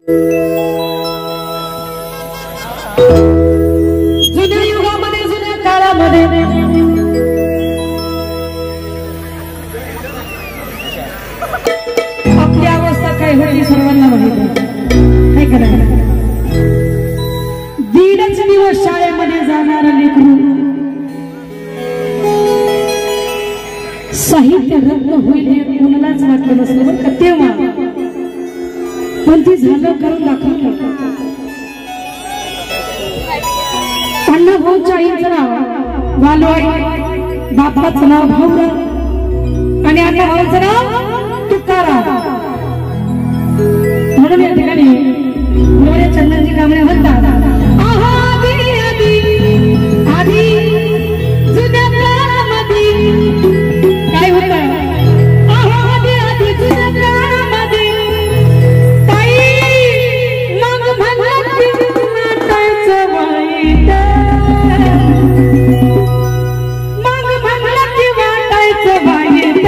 जुन्या युगामध्ये जुन्या काळामध्ये आपली अवस्था काय होती सर्वांना माहिती आहे. दीडच दिवस शाळेमध्ये जाणार लेकरू साहित्य रत्न होईल हे कोणालाच वाटलं नसलं बरं का तेव्हा, पण ती झालं करून दाखवलं. अण्णाभाऊच्या आईचं नाव वालवाई, बापाचं नाव भाऊराव आणि अण्णाभाऊचं नाव तुकाराम. म्हणून या ठिकाणी मोरे चंदनजी कांबळे म्हणतात, आधी जुन्या काळामध्ये काय होतं, आधी जुन्या काळामध्ये ताई मग म्हणत नाटायचं वाईट, मग म्हणलं की वाटायचं वाईट.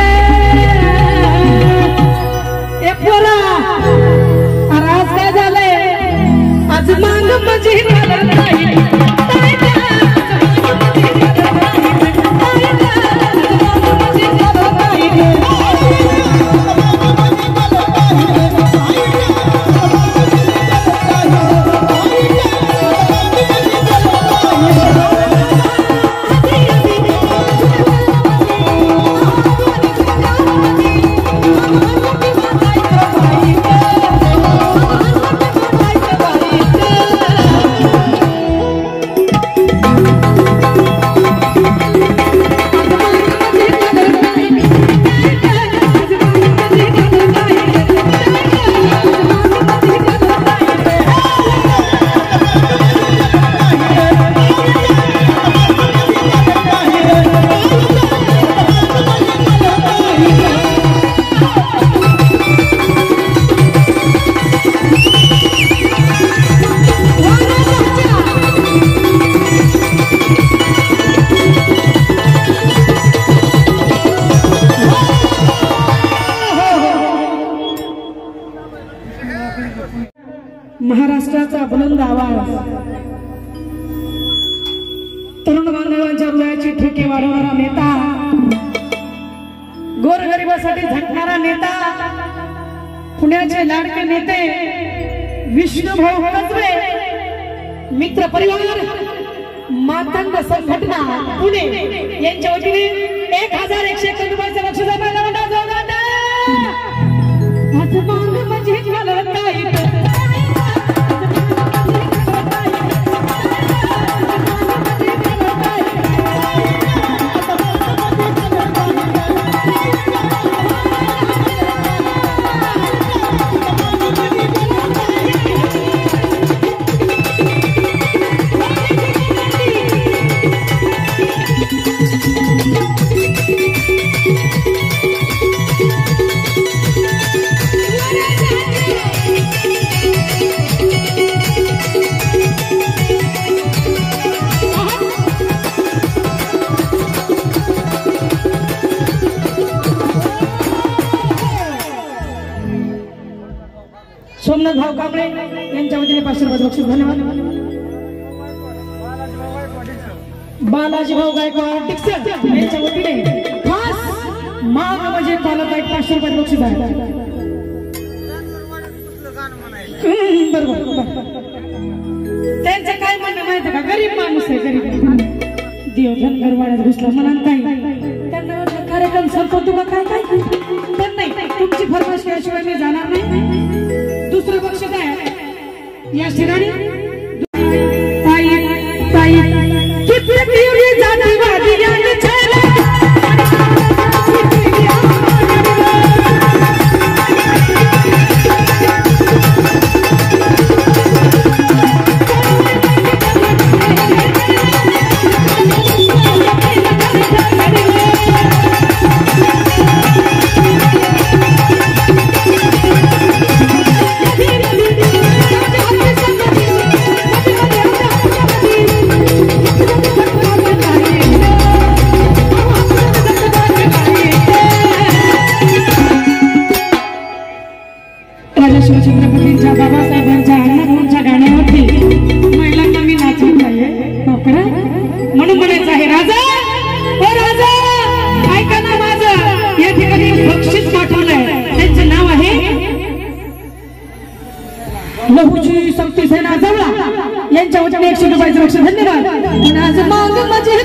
ए पोरा, अरे आज काय झालंय, आज मांग म्हणजे मला नाही. महाराष्ट्राचा बुलंद आवाज, तरुण बांधवांच्या हृदयाची ठेके वाढवणारा नेता, गोरगरिबासाठी झटणारा नेता, पुण्याचे लाडके नेते विष्णुभाऊ कसबे, मित्र परिवार, मातंग संघटना पुणे यांच्या वतीने 1101 रुपयाचं बक्षीस आपल्याला सोमनाथ भाऊ कांबळे यांच्या वतीने 500 रुपये बक्षीस. धन्यवाद. बालाजी भाऊ गायकवाड टिक्सर यांच्या वतीने खास माग म्हणजे तालुका 500 रुपये बक्षीस आहे. बरोबर, त्यांचं काय म्हणणं माहिती का, गरीब माणूस आहे, गरीब देवधन गरवाड्यात घुसला म्हणून काही त्यांना कार्यक्रम संपवतो का काय काय, पण नाही, तुमची फरमाईश केल्याशिवाय मी जाणार नाही. दुसरं बक्षीस आहे या ठिकाणी ताई ताई किती जातीवादी लहूची शक्ती सेना जवळा यांच्या वतीने 100 रुपयाचं बक्षीस धन्यवाद. आणि आज माग माझे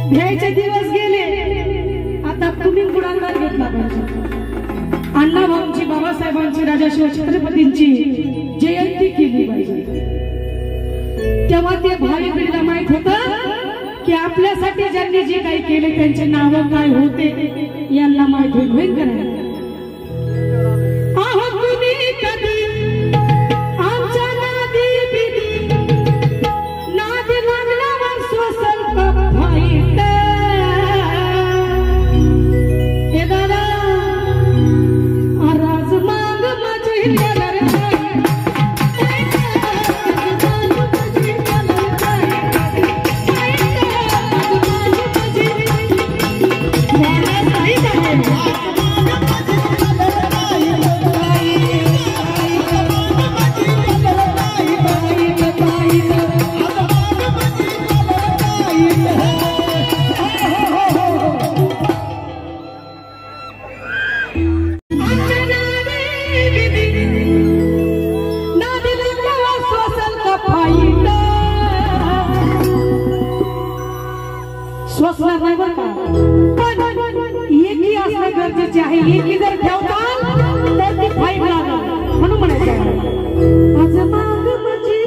भ्यायचे दिवस गेले. आता तुम्ही पुढाकार घेतला पाहिजे. अण्णा भाऊंची, बाबासाहेबांची, राजा शिवछत्रपतींची जयंती केली पाहिजे. तेव्हा ते भावी पिढीला माहित होतं की आपल्यासाठी ज्यांनी जे काही केले त्यांचे नाव काय होते यांना माहित होईल. करा स्वसला नाही बरं का, पण एकी असणे गरजेचे आहे. एकी जर ठेवताल तर ती फाईट लागणार. म्हणून म्हणायचं आज माग माझी